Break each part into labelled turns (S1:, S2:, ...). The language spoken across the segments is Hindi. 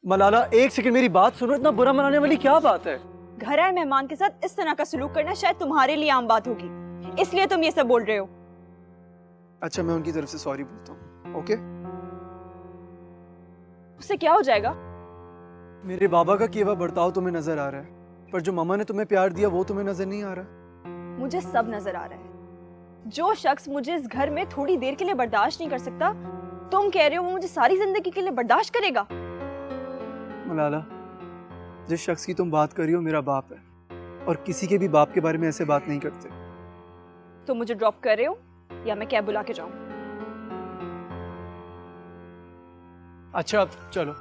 S1: मलाला एक सेकंड मेरी बात सुनो, इतना बुरा मनाने वाली क्या बात है?
S2: घर आए मेहमान के साथ इस तरह का सलूक करना शायद तुम्हारे लिए आम बात होगी, इसलिए तुम ये सब बोल रहे हो।
S1: अच्छा मैं उनकी तरफ से सॉरी बोलता हूँ, ओके?
S2: उससे क्या हो जाएगा?
S1: मेरे बाबा का किया हुआ बर्ताव तुम्हें नजर आ रहा है, पर जो मामा ने तुम्हें प्यार दिया वो तुम्हें नजर नहीं आ रहा।
S2: मुझे सब नजर आ रहा है। जो शख्स मुझे इस घर में थोड़ी देर के लिए बर्दाश्त नहीं कर सकता, तुम कह रहे हो वो मुझे सारी जिंदगी के लिए बर्दाश्त करेगा?
S1: मलाला, जिस शख्स की तुम बात कर रही हो मेरा बाप है, और किसी के भी बाप के बारे में ऐसे बात नहीं करते।
S2: तुम मुझे ड्रॉप कर रहे हो या मैं कैब बुला के जाऊं?
S1: अच्छा अब चलो,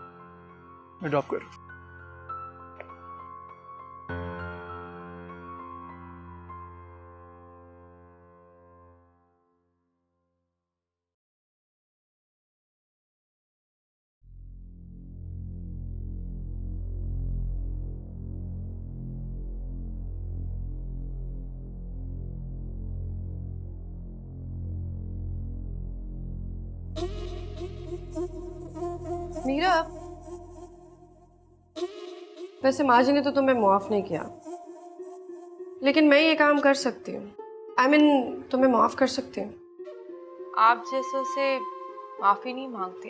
S1: मैं ड्रॉप कर रहा हूं।
S3: मीरा, वैसे माँ जी ने तो तुम्हें माफ नहीं किया, लेकिन मैं ये काम कर सकती हूँ। तुम्हें माफ कर सकती हूँ।
S4: आप जैसों से माफी नहीं मांगते,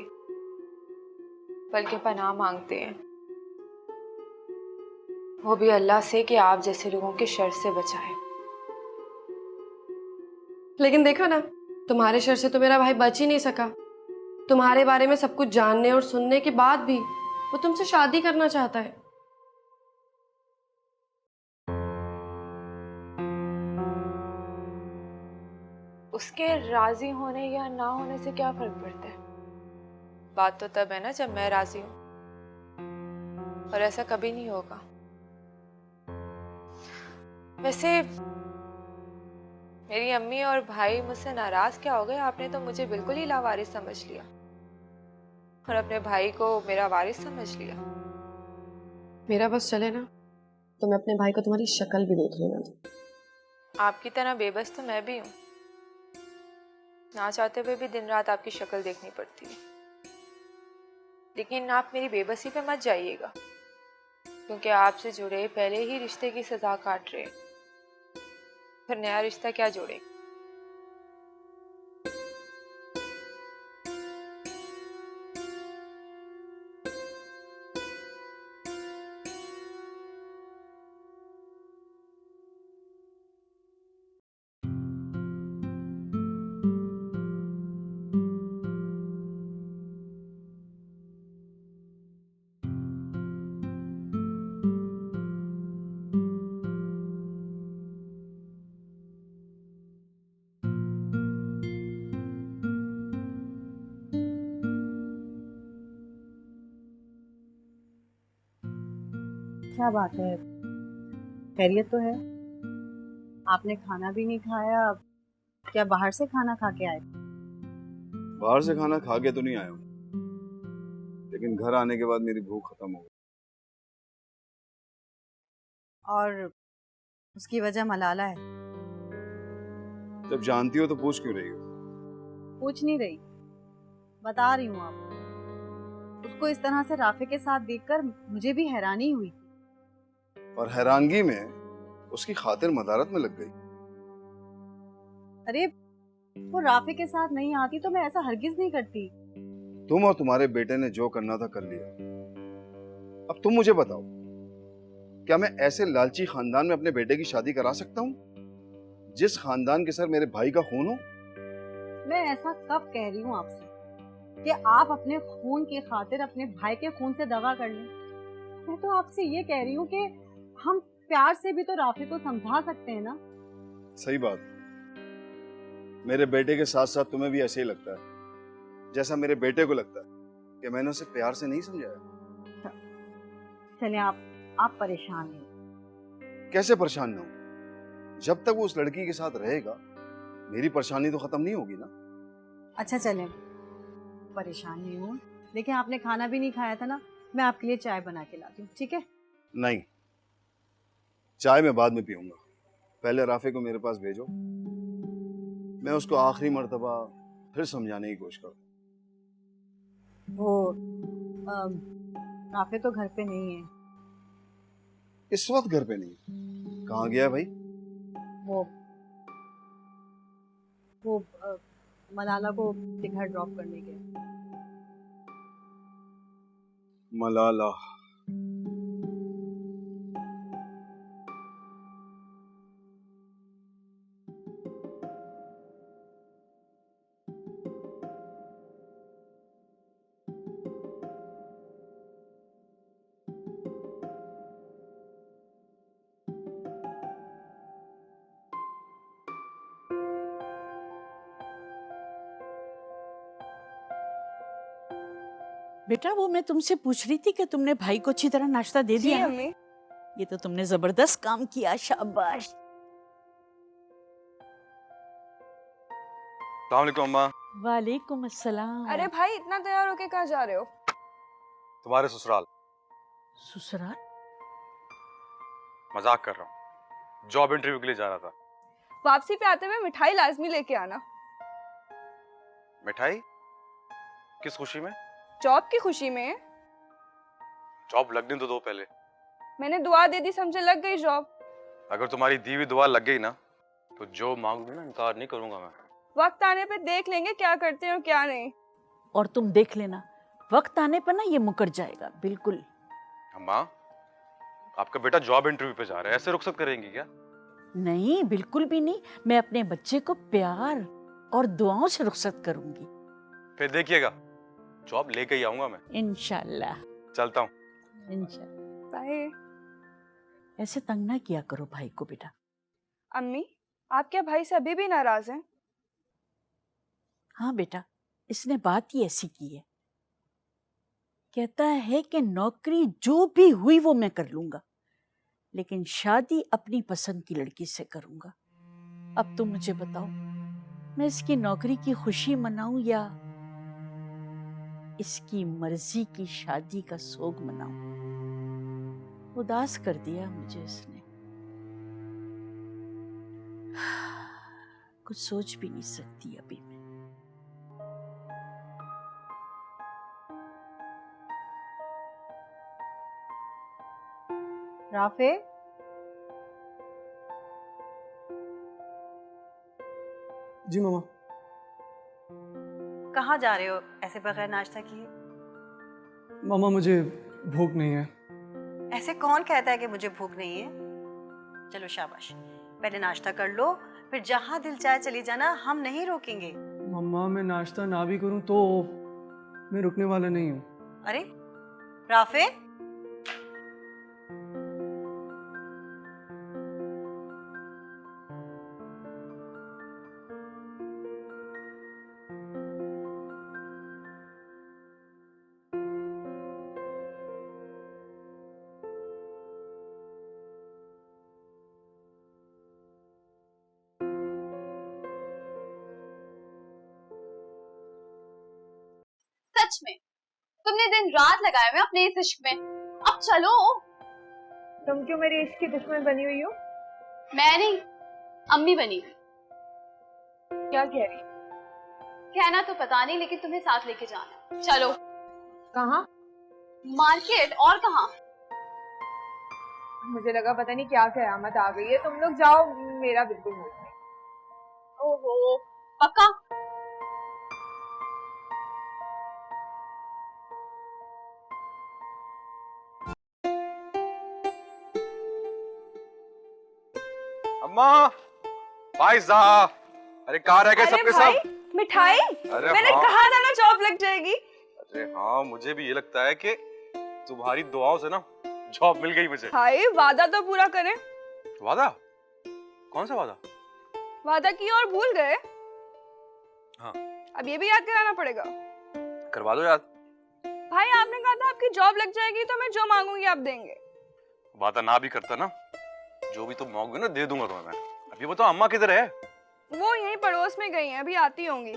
S4: बल्कि पनाह मांगते हैं, वो भी अल्लाह से कि आप जैसे लोगों के शर से बचाए।
S3: लेकिन देखो ना, तुम्हारे शर से तो मेरा भाई बच ही नहीं सका। तुम्हारे बारे में सब कुछ जानने और सुनने के बाद भी वो तुमसे शादी करना चाहता है।
S4: उसके राजी होने या ना होने से क्या फर्क पड़ता है? बात तो तब है ना जब मैं राजी हूं, और ऐसा कभी नहीं होगा। वैसे मेरी अम्मी और भाई मुझसे नाराज क्या हो गए? आपने तो मुझे बिल्कुल ही लावारिस समझ लिया और अपने भाई को मेरा वारिस समझ लिया।
S3: मेरा बस चले ना, तो मैं अपने भाई को तुम्हारी शक्ल भी देख लेना दूं।
S4: आपकी तरह बेबस तो मैं भी हूँ, ना चाहते हुए भी दिन रात आपकी शक्ल देखनी पड़ती है। लेकिन आप मेरी बेबसी पे मत जाइएगा, क्योंकि आपसे जुड़े पहले ही रिश्ते की सजा काट रहे, फिर नया रिश्ता क्या जोड़े।
S5: क्या बात है, खैरियत तो है? आपने खाना भी नहीं खाया, क्या बाहर से खाना खा के आए?
S6: बाहर से खाना खा के तो नहीं आया हूँ, लेकिन घर आने के बाद मेरी भूख खत्म हो गई।
S5: और उसकी वजह मलाला है।
S6: जब जानती हो तो पूछ क्यों रही हो?
S5: पूछ नहीं रही, बता रही हूँ आपको। उसको इस तरह से राफे के साथ देखकर मुझे भी हैरानी हुई,
S6: और हैरानगी में उसकी खातिर मदारत में लग गई।
S5: अरे वो राफे के साथ नहीं आती तो मैं ऐसा हरगिज नहीं करती।
S6: तुम और तुम्हारे बेटे ने जो करना था कर लिया। अब तुम मुझे बताओ, क्या मैं ऐसे लालची खानदान में अपने बेटे की शादी करा सकता हूँ जिस खानदान के सर मेरे भाई का खून हो?
S5: मैं ऐसा कब कह रही हूँ आपसे कि आप अपने खून की खातिर अपने भाई के खून से दगा कर लें? मैं तो आपसे ये कह रही हूँ कि हम प्यार से भी तो राफे को समझा सकते हैं ना।
S6: सही बात। मेरे बेटे के साथ साथ तुम्हें भी ऐसे ही लगता है जैसा मेरे बेटे को लगता है कि मैंने उसे प्यार से नहीं समझाया।
S5: चलिए आप परेशान नहीं।
S6: कैसे परेशान ना हो? जब तक वो उस लड़की के साथ रहेगा मेरी परेशानी तो खत्म नहीं होगी ना।
S5: अच्छा चलें, परेशान नहीं हूँ, लेकिन आपने खाना भी नहीं खाया था ना, मैं आपके लिए चाय बना के लाती हूँ, ठीक है?
S6: नहीं, चाय मैं बाद में पीऊंगा। पहले राफे को मेरे पास भेजो, मैं उसको आखिरी मर्तबा फिर समझाने की कोशिश करूँ।
S5: वो राफे तो घर पे नहीं है।
S6: इस वक्त घर पे नहीं? कहाँ गया भाई?
S5: वो मलाला को अपने घर ड्रॉप करने गया।
S6: मलाला?
S7: बेटा वो मैं तुमसे पूछ रही थी कि तुमने भाई को अच्छी तरह नाश्ता दे
S2: जी
S7: दिया ना?
S2: अम्मी।
S7: ये तो तुमने जबरदस्त काम किया, शाबाश।
S6: अस्सलाम वालेकुम अम्मा।
S7: वालेकुम अस्सलाम।
S2: अरे भाई इतना तैयार होके कहाँ जा रहे हो?
S8: तुम्हारे ससुराल।
S7: ससुराल?
S8: मजाक कर रहा हूँ, जॉब इंटरव्यू के लिए जा रहा था।
S2: वापसी पे आते हुए मिठाई लाजमी लेके आना।
S8: मिठाई? किस खुशी में?
S2: जॉब की खुशी में।
S8: जॉब लगने तो दो पहले।
S2: मैंने दुआ दे दी, समझे लग गई जॉब।
S8: अगर तुम्हारी दी हुई दुआ लग गई ना तो जो मांगोगे ना इनकार नहीं करूंगा मैं।
S2: वक्त आने पे देख लेंगे क्या करते हैं और क्या नहीं।
S7: और तुम देख लेना, वक्त आने पर ना ये मुकर जाएगा बिल्कुल।
S8: अम्मा, आपका बेटा जॉब इंटरव्यू पे जा रहा है, ऐसे रुखसत करेंगी क्या?
S7: नहीं, बिल्कुल भी नहीं। मैं अपने बच्चे को प्यार और दुआओं से रुखसत करूंगी।
S8: फिर देखिएगा, जॉब लेके ही आऊंगा मैं।
S7: इंशाल्लाह।
S8: चलता हूँ।
S7: इंशाल्लाह।
S2: बाय।
S7: ऐसे तंग ना किया करो भाई को बेटा।
S2: अम्मी, आप क्या भाई से अभी भी नाराज हैं?
S7: हाँ बेटा, इसने बात ही ऐसी की है। कहता है कि नौकरी जो भी हुई वो मैं कर लूंगा, लेकिन शादी अपनी पसंद की लड़की से करूंगा। अब तुम मुझे बताओ, मैं इसकी नौकरी की खुशी मनाऊं या इसकी मर्जी की शादी का सोग मनाऊं? उदास कर दिया मुझे इसने। कुछ सोच भी नहीं सकती अभी मैं।
S5: राफे,
S1: जी मामा।
S5: कहाँ जा रहे हो ऐसे बगैर नाश्ता किए?
S1: मामा मुझे भूख नहीं है।
S5: ऐसे कौन कहता है कि मुझे भूख नहीं है? चलो शाबाश, पहले नाश्ता कर लो, फिर जहाँ दिल चाहे चली जाना, हम नहीं रोकेंगे।
S1: मम्मा मैं नाश्ता ना भी करूं तो मैं रुकने वाला नहीं हूँ।
S5: अरे राफे,
S9: सच में तुमने दिन रात लगाए हुए अपने इस इश्क में। अब चलो।
S2: तुम क्यों मेरे इश्क की दुश्मन बनी हुई हो?
S9: मैं नहीं, अम्मी बनी।
S2: क्या कह रही?
S9: कहना तो पता नहीं, लेकिन तुम्हें साथ लेके जाना। चलो।
S2: कहाँ?
S9: मार्केट, और कहाँ?
S2: मुझे लगा पता नहीं क्या कयामत आ गई है। तुम लोग जाओ, मेरा बिल्कुल मूड नहीं।
S9: ओहो, पक्का?
S8: अम्मा, भाई साहब, अरे कहाँ रह गए
S2: अरे
S8: सबके
S2: भाई,
S8: सब?
S2: मिठाई?
S8: अरे
S2: मैंने
S8: हाँ।
S2: कहा था ना जॉब लग जाएगी।
S8: अरे हाँ, मुझे भी ये लगता है कि तुम्हारी दुआओं से ना जॉब मिल गई मुझे।
S2: भाई वादा तो पूरा करें।
S8: वादा? कौन सा वादा?
S2: वादा किया और भूल गए?
S8: हाँ।
S2: अब ये भी याद कराना पड़ेगा।
S8: करवा दो याद।
S2: भाई आपने कहा था आपकी जॉब लग जाएगी तो मैं जो मांगूंगी आप देंगे।
S8: वादा ना भी करता ना, जो भी तुम मांगोगे ना दे दूंगा तुम्हें मैं। अब ये बताओ अम्मा किधर है?
S2: वो यहीं पड़ोस में गई हैं, अभी आती होंगी।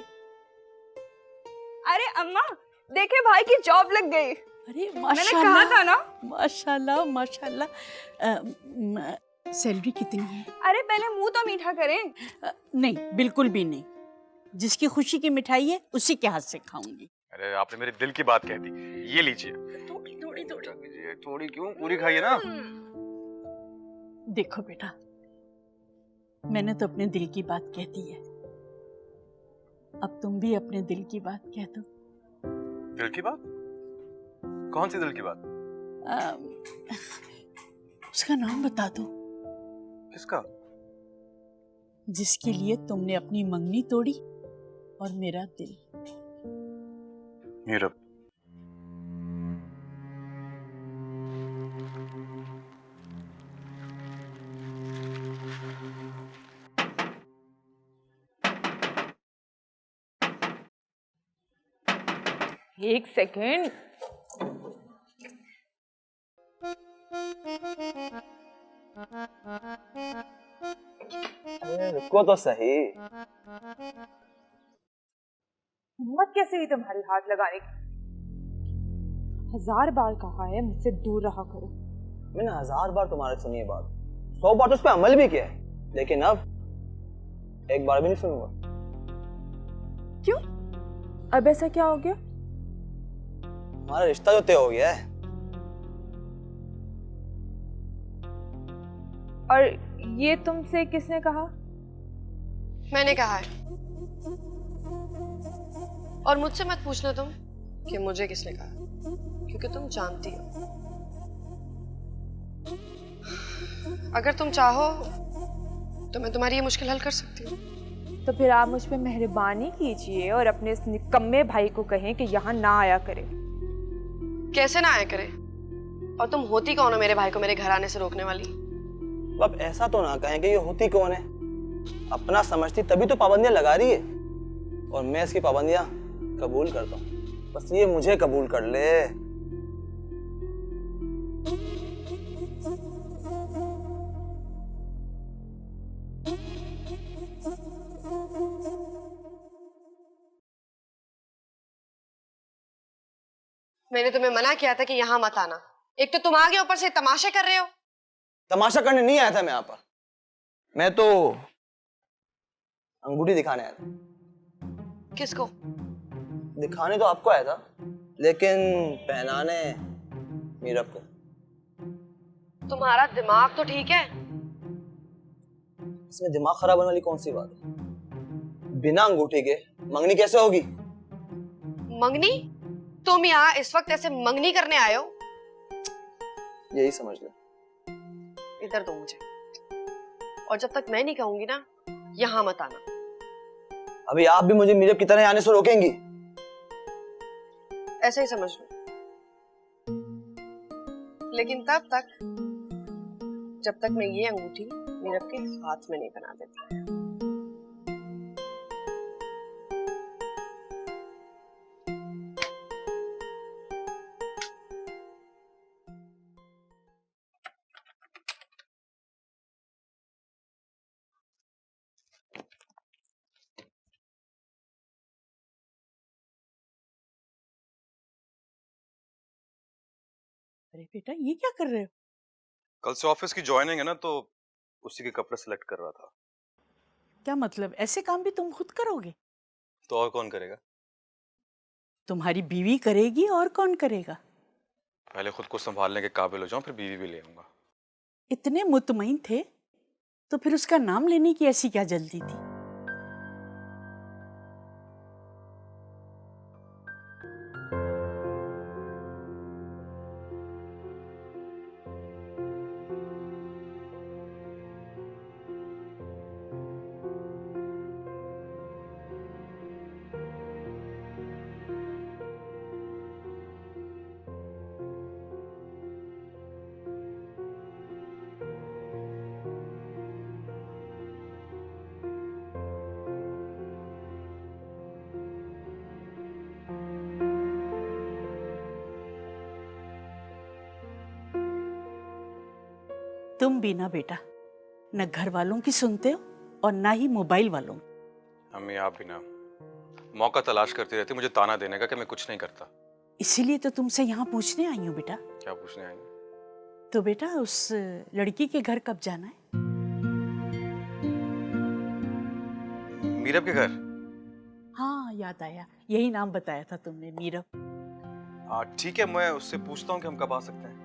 S2: अरे अम्मा, देखे भाई की जॉब लग गई।
S7: अरे
S2: मैंने
S7: माशाल्लाह,
S2: कहा था ना।
S7: माशाल्लाह माशाल्लाह। सैलरी कितनी है?
S2: अरे पहले मुंह तो मीठा करें।
S7: नहीं, बिल्कुल भी नहीं। जिसकी खुशी की मिठाई है उसी के हाथ से खाऊंगी।
S8: अरे आपने मेरे दिल की बात कह दी। ये लीजिए।
S7: थोड़ी थोड़ी थोड़ी।
S8: कीजिए, थोड़ी क्यों, पूरी खाइए ना।
S7: देखो बेटा, मैंने तो अपने दिल की बात कह दी है, अब तुम भी अपने दिल की बात कह दो।
S8: दिल की बात? कौन सी दिल की बात?
S7: उसका नाम बता दो।
S8: किसका?
S7: जिसके लिए तुमने अपनी मंगनी तोड़ी और मेरा दिल।
S8: मीरब।
S4: एक सेकेंड।
S10: रुको तो सही।
S4: हिम्मत कैसे हुई तुम्हारी हाथ लगाने की? 1000 बार कहा है मुझसे दूर रहा करो।
S10: मैंने 1000 बार तुम्हारे सुनी है बात, 100 बार तो उस पर अमल भी किया है, लेकिन अब एक बार भी नहीं सुनूंगा।
S4: क्यों? अब ऐसा क्या हो गया?
S10: हमारा रिश्ता जो तय हो गया है।
S4: और ये तुमसे किसने कहा?
S3: मैंने कहा है। और मुझसे मत पूछना तुम कि मुझे किसने कहा, क्योंकि तुम जानती हो। अगर तुम चाहो तो मैं तुम्हारी ये मुश्किल हल कर सकती हूँ।
S4: तो फिर आप मुझ पे मेहरबानी कीजिए और अपने इस निकम्मे भाई को कहें कि यहाँ ना आया करे।
S3: कैसे ना आया करे? और तुम होती कौन हो मेरे भाई को मेरे घर आने से रोकने वाली?
S10: अब ऐसा तो ना कहें कि ये होती कौन है, अपना समझती तभी तो पाबंदियां लगा रही है, और मैं इसकी पाबंदियां कबूल करता हूँ, बस ये मुझे कबूल कर ले।
S3: मैंने तुम्हें मना किया था कि यहाँ मत आना, एक तो तुम आगे ऊपर से तमाशे कर रहे हो।
S10: तमाशा करने नहीं आया था मैं यहाँ पर, मैं तो अंगूठी दिखाने आया था।
S3: किसको?
S10: दिखाने तो आपको आया था, लेकिन पहनाने मीरब को।
S3: तुम्हारा दिमाग तो ठीक है?
S10: इसमें दिमाग खराब होने वाली कौन सी बात है? बिना अंगूठी के मंगनी कैसे होगी?
S3: मंगनी? तुम यहाँ इस वक्त ऐसे मंगनी करने आए हो?
S10: यही समझ लो।
S3: इधर दो मुझे, और जब तक मैं नहीं कहूंगी ना, यहाँ मत आना।
S10: अभी आप भी मुझे मीरब की तरह आने से रोकेंगी?
S3: ऐसे ही समझ लो, लेकिन तब तक जब तक मैं ये अंगूठी मीरब के हाथ में नहीं बना देती।
S7: अरे बेटा, ये क्या कर रहे हो?
S8: कल से ऑफिस की ज्वाइनिंग है ना, तो उसी के कपड़े सिलेक्ट कर रहा था।
S7: क्या मतलब, ऐसे काम भी तुम खुद करोगे?
S8: तो और कौन करेगा?
S7: तुम्हारी बीवी करेगी, और कौन करेगा?
S8: पहले खुद को संभालने के काबिल हो जाऊं, फिर बीवी भी ले आऊंगा।
S7: इतने मुतमईन थे तो फिर उसका नाम लेने की ऐसी क्या जल्दी थी? तुम भी ना बेटा, न घर वालों की सुनते हो और ना ही मोबाइल वालों।
S8: अम्मी आप भी ना मौका तलाश करती रहती, मुझे ताना देने का कि मैं कुछ नहीं करता।
S7: इसीलिए तो तुमसे यहाँ पूछने आई हूँ बेटा।
S8: क्या पूछने आएंगे?
S7: तो बेटा, उस लड़की के घर कब जाना है?
S8: मीरब के घर?
S7: हाँ, याद आया, यही नाम बताया था तुमने, मीरब।
S8: ठीक है, मैं उससे पूछता हूँ कि हम कब आ सकते हैं।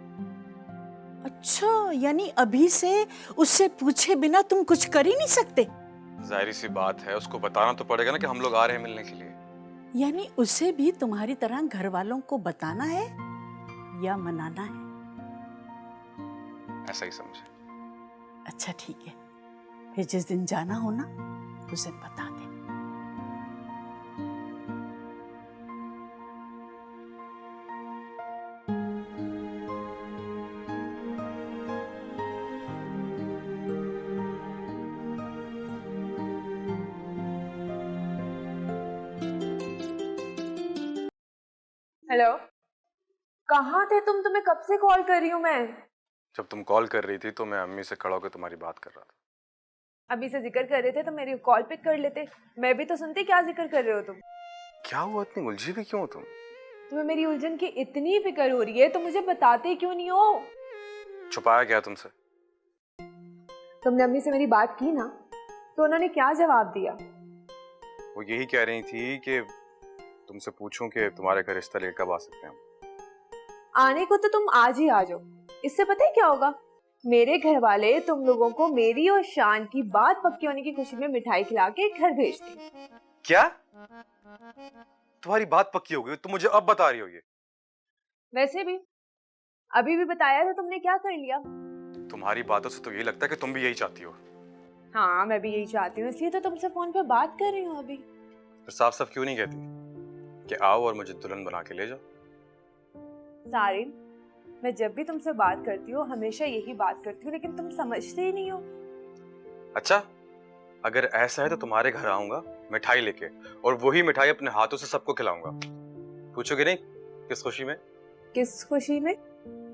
S7: अच्छा, यानी अभी से उससे पूछे बिना तुम कुछ कर ही नहीं सकते?
S8: जाहिर सी बात है, उसको बताना तो पड़ेगा ना कि हम लोग आ रहे हैं मिलने के लिए।
S7: यानी उसे भी तुम्हारी तरह घर वालों को बताना है या मनाना है?
S8: ऐसा ही समझे।
S7: अच्छा ठीक है, फिर जिस दिन जाना हो ना उसे बता दे।
S4: हेलो, कहाँ थे तुम? तुम्हें कब से कॉल कर रही हूँ मैं।
S8: जब तुम कॉल कर रही थी तो मैं अम्मी से खड़ा होकर तुम्हारी बात कर रहा था।
S4: अभी से जिक्र कर रहे थे तो मेरी कॉल पिक कर लेते, मैं भी तो सुनती क्या जिक्र कर रहे हो तुम।
S8: क्या हुआ, इतनी उलझी हुई क्यों हो तुम?
S4: तुम्हें मेरी उलझन की इतनी फिक्र हो रही है तो मुझे बताते क्यों नहीं हो?
S8: छुपाया क्या तुमसे?
S4: तुमने अम्मी से मेरी बात की ना, तो उन्होंने क्या जवाब दिया?
S8: वो यही कह रही थी कि तुमसे पूछूं कि तुम्हारे घर रिश्ता लेकर कब आ सकते हैं हम।
S4: आने को तो तुम आज ही आ जाओ, इससे पता है क्या होगा? मेरे घर वाले तुम लोगों को मेरी और शान की बात पक्की होने की खुशी में मिठाई खिला के घर भेज दें।
S8: क्या? तुम्हारी बात पक्की हो गई? तुम मुझे अब बता रही हो ये?
S4: वैसे भी अभी भी बताया तो तुमने क्या कर लिया?
S8: तुम्हारी बातों से तो यही लगता है कि तुम भी यही चाहती हो।
S4: हाँ, मैं भी यही चाहती हूँ, इसलिए तो तुमसे फोन पे बात कर रही हूँ अभी।
S8: फिर साफ साफ क्यों नहीं कहती कि आओ और मुझे दुल्हन बना के ले जाओ?
S4: सारिन, मैं जब भी तुमसे बात करती हूँ हमेशा यही बात करती हूँ, लेकिन तुम समझते ही नहीं हो।
S8: अच्छा, अगर ऐसा है तो तुम्हारे घर आऊंगा मिठाई लेके, और वही मिठाई अपने हाथों से सबको खिलाऊंगा। पूछोगे नहीं किस खुशी में?
S4: किस खुशी में?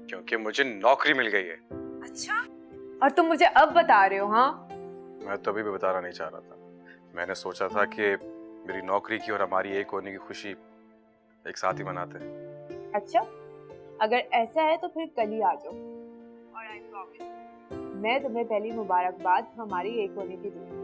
S8: क्योंकि मुझे नौकरी मिल गई है।
S4: अच्छा, और तुम मुझे अब बता रहे हो? हाँ,
S8: मैं तो अभी भी बताना नहीं चाह रहा था। मैंने सोचा था कि मेरी नौकरी की और हमारी एक होने की खुशी एक साथ ही मनाते हैं।
S4: अच्छा, अगर ऐसा है तो फिर कल ही आ जाओ, और आई प्रॉमिस मैं तुम्हें पहली मुबारकबाद हमारी एक होने की दूंगी।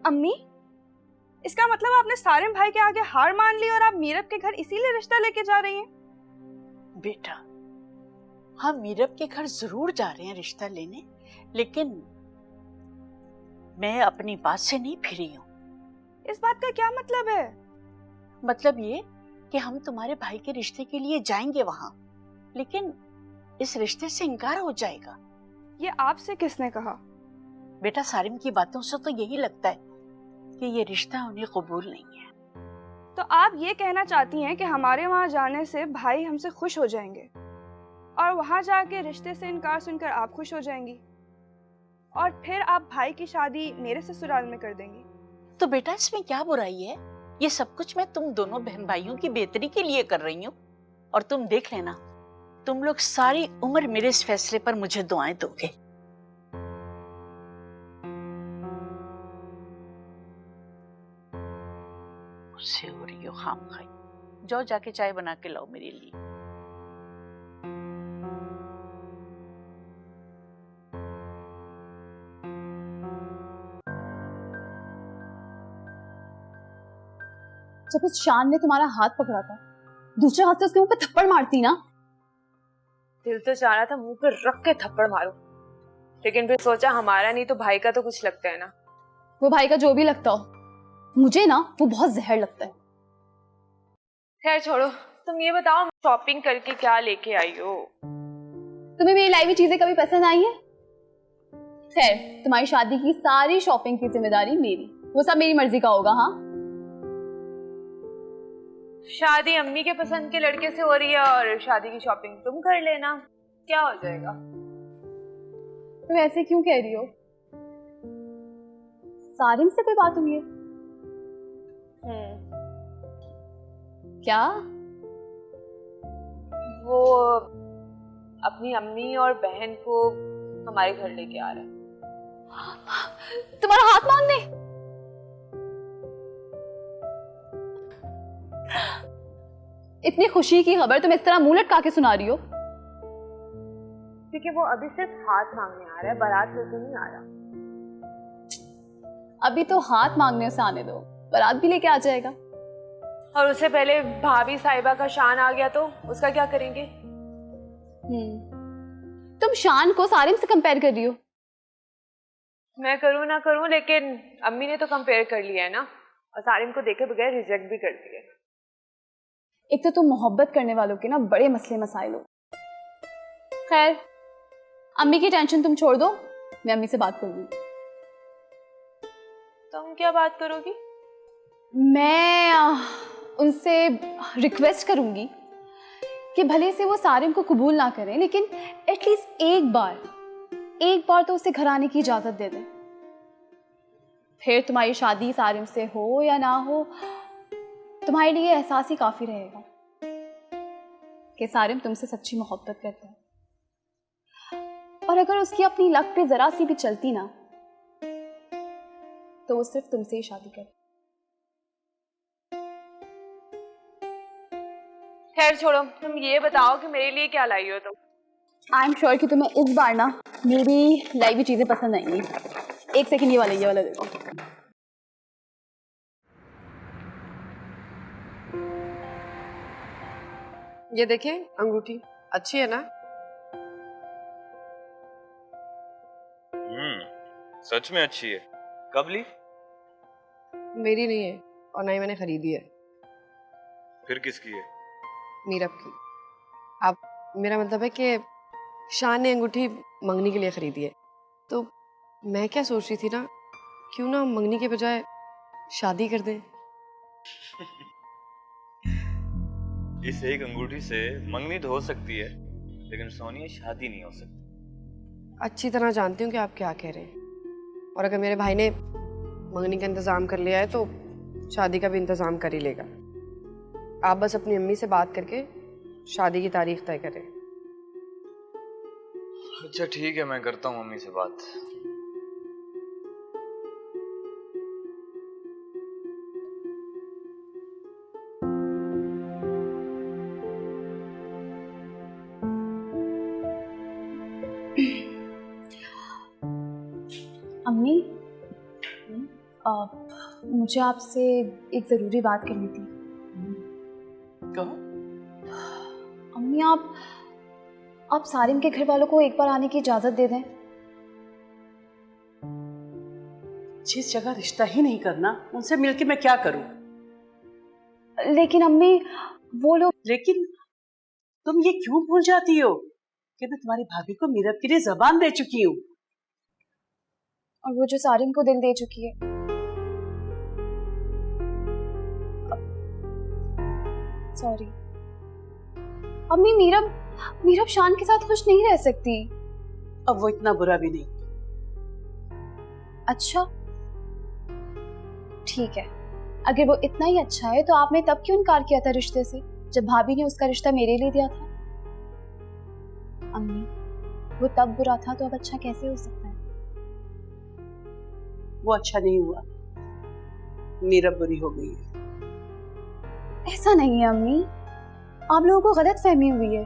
S2: अम्मी, इसका मतलब आपने सारिम भाई के आगे हार मान ली और आप मीरब के घर इसीलिए रिश्ता लेके जा रही हैं?
S7: बेटा, हम मीरब के घर जरूर जा रहे हैं रिश्ता लेने, लेकिन मैं अपनी बात से नहीं फिरी हूँ।
S2: इस बात का क्या मतलब है?
S7: मतलब ये कि हम तुम्हारे भाई के रिश्ते के लिए जाएंगे वहां, लेकिन इस रिश्ते से इनकार हो जाएगा।
S2: ये आपसे किसने कहा?
S7: बेटा, सारिम की बातों से तो यही लगता है कि ये रिश्ता उन्हें कबूल नहीं है।
S2: तो आप ये कहना चाहती हैं कि हमारे वहां जाने से भाई हमसे खुश हो जाएंगे और वहां जाके रिश्ते से इनकार सुनकर आप खुश हो जाएंगी और फिर आप भाई की शादी मेरे ससुराल में कर देंगी?
S7: तो बेटा, इसमें क्या बुराई है? ये सब कुछ मैं तुम दोनों बहन भाइयों की बेहतरी के लिए कर रही हूँ, और तुम देख लेना, तुम लोग सारी उम्र मेरे इस फैसले पर मुझे दुआएं दोगे। मुझसे हो रही हो खाम खाई। जाओ जाके चाय बना के लाओ मेरे लिए।
S9: जब उस शान ने तुम्हारा हाथ पकड़ा था, दूसरे हाथ से उसके मुंह पे थप्पड़ मारती ना।
S4: दिल तो चाह रहा था मुंह पे रख के थप्पड़ मारो, लेकिन फिर सोचा हमारा नहीं तो भाई का तो कुछ लगता है ना।
S9: वो भाई का जो भी लगता हो, मुझे ना वो बहुत जहर लगता है।
S4: खैर छोड़ो, तुम ये बताओ शॉपिंग करके क्या लेके आई हो?
S9: तुम्हें मेरी लाई हुई चीजें कभी पसंद आई है? खैर, तुम्हारी शादी की सारी शॉपिंग की जिम्मेदारी मेरी, वो सब मेरी मर्जी का होगा। हाँ,
S4: शादी अम्मी के पसंद के लड़के से हो रही है और शादी की शॉपिंग तुम कर लेना, क्या हो जाएगा?
S9: तुम ऐसे क्यों कह रही हो? सारिम से कोई बात हुई है क्या?
S4: वो अपनी अम्मी और बहन को हमारे घर लेके आ रहा है।
S9: तुम्हारा हाथ मांगने? इतनी खुशी की खबर तुम इस तरह मुंह लटका के सुना रही हो?
S4: क्योंकि वो अभी सिर्फ हाथ मांगने आ रहा है, बारात लेके नहीं आ रहा।
S9: अभी तो हाथ मांगने से आने दो, बारात भी लेके आ जाएगा।
S4: और उससे पहले भाभी साहिबा का शान आ गया तो उसका क्या करेंगे?
S9: तुम शान को सारिम से कंपेयर कर रही हो?
S4: मैं करूँ ना करूँ, लेकिन अम्मी ने तो कंपेयर कर लिया है ना, और सारिम को देखे बगैर रिजेक्ट भी कर दिया।
S9: एक तो तुम मोहब्बत करने वालों के ना बड़े मसले मसाइल हो। खैर, अम्मी की टेंशन तुम छोड़ दो, मैं अम्मी से बात करूंगी।
S4: तुम क्या बात करोगी?
S9: मैं उनसे रिक्वेस्ट करूंगी कि भले से वो सारिम को कबूल ना करें, लेकिन एटलीस्ट एक बार तो उसे घर आने की इजाजत दे दें। फिर तुम्हारी शादी सारिम से हो या ना हो, तुम्हारे लिए एहसास ही काफी रहेगा कि सारिम तुमसे सच्ची मोहब्बत करता है। और अगर उसकी अपनी लक पे जरा सी भी चलती ना, तो वो सिर्फ तुमसे ही शादी करे।
S4: खैर छोड़ो, तुम ये बताओ कि मेरे लिए क्या लाई हो तुम?
S9: आई एम श्योर कि तुम्हें इस बार ना मेरी लाई हुई चीजें पसंद आएंगी। एक सेकंड, ये वाला देखो।
S3: ये देखिए अंगूठी अच्छी है ना?
S8: सच में अच्छी है। कब ली?
S3: मेरी नहीं है और ना ही मैंने खरीदी है।
S8: फिर किसकी है?
S3: मीरब की। आप, मेरा मतलब है कि शान ने अंगूठी मंगनी के लिए खरीदी है, तो मैं क्या सोच रही थी ना, क्यों ना मंगनी के बजाय शादी कर दें।
S8: इस एक अंगूठी से मंगनी तो हो सकती है, लेकिन सोनिया शादी नहीं हो सकती।
S3: अच्छी तरह जानती हूँ कि आप क्या कह रहे हैं, और अगर मेरे भाई ने मंगनी का इंतज़ाम कर लिया है तो शादी का भी इंतज़ाम कर ही लेगा। आप बस अपनी अम्मी से बात करके शादी की तारीख तय करें।
S8: अच्छा ठीक है, मैं करता हूँ मम्मी से बात।
S9: अम्मी, मुझे आपसे एक ज़रूरी बात करनी थी।
S7: कहो।
S9: अम्मी, आप सारिम के घर वालों को एक बार आने की इजाज़त दे दें।
S7: जिस जगह रिश्ता ही नहीं करना, उनसे मिलके मैं क्या करूं?
S9: लेकिन अम्मी, वो लोग।
S7: लेकिन तुम ये क्यों भूल जाती हो कि मैं तुम्हारी भाभी को मीरब के लिए ज़बान दे चुकी हूँ,
S9: और वो जो सारिम को दिल दे चुकी है। सॉरी अम्मी, मीरब शान के साथ खुश नहीं रह सकती।
S7: अब वो इतना बुरा भी नहीं।
S9: अच्छा ठीक है, अगर वो इतना ही अच्छा है तो आपने तब क्यों इनकार किया था रिश्ते से, जब भाभी ने उसका रिश्ता मेरे लिए दिया था? अम्मी, वो तब बुरा था तो अब अच्छा कैसे हो सकता है?
S7: वो अच्छा नहीं हुआ, मीरब बुरी हो गई है।
S9: ऐसा नहीं है अम्मी, आप लोगों को गलत फहमी हुई है।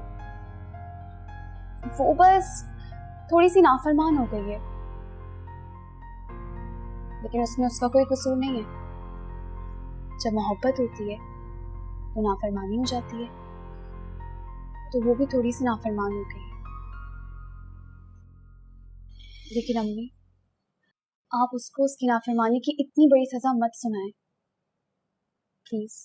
S9: वो बस थोड़ी सी नाफरमान हो गई है, लेकिन उसमें उसका कोई कसूर नहीं है। जब मोहब्बत होती है तो नाफरमानी हो जाती है, तो वो भी थोड़ी सी नाफरमान हो गई है। लेकिन अम्मी, आप उसको उसकी नाफरमानी की इतनी बड़ी सजा मत सुनाएं प्लीज।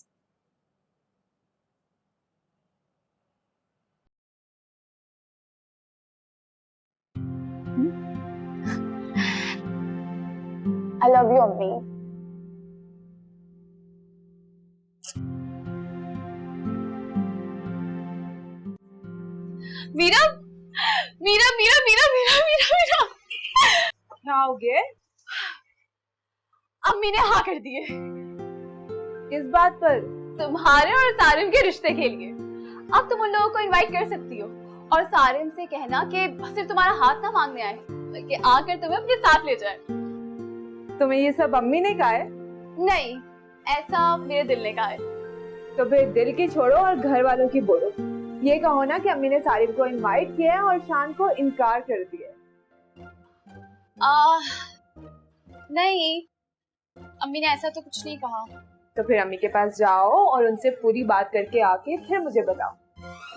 S9: I love you, अम्मी। मीरा, मीरा, मीरा, मीरा, मीरा, मीरा, मीरा।
S4: क्या हो गया?
S9: अम्मी ने हाँ कर दिए।
S4: किस बात पर?
S9: तुम्हारे और सारिम के रिश्ते के लिए। अब तुम उन लोगों को इनवाइट कर सकती हो और सारिम से कहना कि सिर्फ तुम्हारा हाथ ना मांगने आए, कि आकर तुम्हें अपने साथ ले जाए।
S2: तुम्हें ये सब अम्मी ने कहा है?
S9: नहीं, ऐसा मेरे दिल ने कहा है।
S2: तो फिर दिल की छोड़ो और घर वालों की बोलो। ये कहो ना कि अम्मी ने सारिम को इनवाइट किया है और शान को इनकार कर दिया है।
S9: नहीं, अम्मी ने ऐसा तो कुछ नहीं कहा।
S2: तो फिर अम्मी के पास जाओ और उनसे पूरी बात करके आके फिर मुझे बताओ,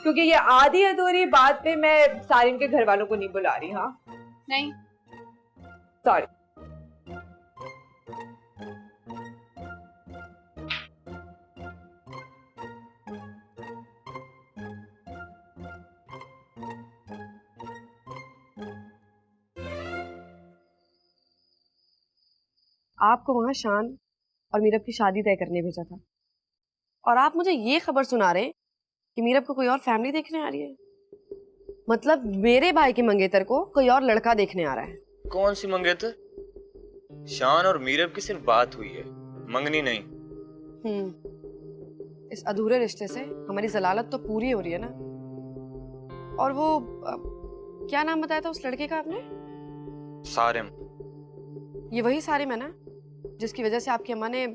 S2: क्योंकि ये आधी अधूरी बात पे मैं सारिम के घर वालों को नहीं बुला रही। हाँ
S9: नहीं,
S2: सॉरी।
S3: आपको वहाँ शान और मीरब की शादी तय करने भेजा था, और आप मुझे ये खबर सुना रहे हैं कि मीरब को कोई और फैमिली देखने आ रही है। मतलब मेरे भाई के मंगेतर को कोई और लड़का देखने आ रहा है।
S11: कौन सी मंगेतर? शान और मीरब की सिर्फ बात हुई है, मंगनी नहीं।
S3: इस अधूरे रिश्ते से हमारी जलालत तो पूरी हो रही है ना। और वो क्या नाम बताया था उस लड़के का आपने?
S11: सारिम।
S3: ये वही सारिम है ना जिसकी वजह से आपकी अम्मा ने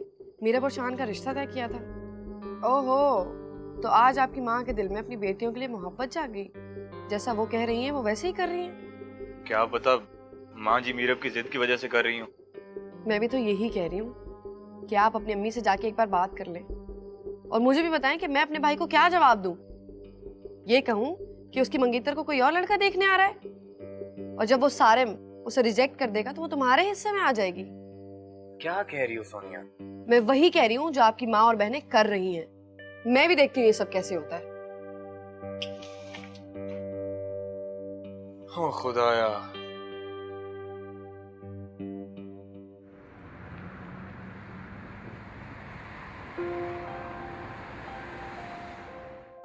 S3: मीरब और शान का रिश्ता तय किया था? ओहो, तो आज आपकी माँ के दिल में अपनी बेटियों के लिए मोहब्बत जाग गई। जैसा वो कह रही हैं वो वैसे ही कर रही हैं।
S11: क्या पता माँ जी मीरब की जिद की वजह से कर रही हूँ।
S3: मैं भी तो यही कह रही हूँ कि आप अपनी अम्मी से जाके एक बार बात कर लें और मुझे भी बताएं कि मैं अपने भाई को क्या जवाब दूं। ये कहूँ कि उसकी मंगेतर को कोई और लड़का देखने आ रहा है, और जब वो सारिम उसे रिजेक्ट कर देगा तो वो तुम्हारे हिस्से में आ जाएगी।
S11: क्या कह रही हो सोनिया?
S3: मैं वही कह रही हूँ जो आपकी माँ और बहनें कर रही हैं। मैं भी देखती हूँ ये सब कैसे होता है।
S11: ओ खुदाया।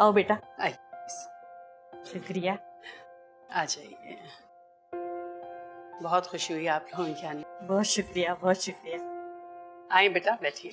S7: आओ बेटा।
S12: आई,
S7: शुक्रिया।
S12: आ जाइए। बहुत खुशी हुई आप लोगों के आने।
S7: बहुत शुक्रिया, बहुत शुक्रिया।
S12: आइए बेटा, बैठिए।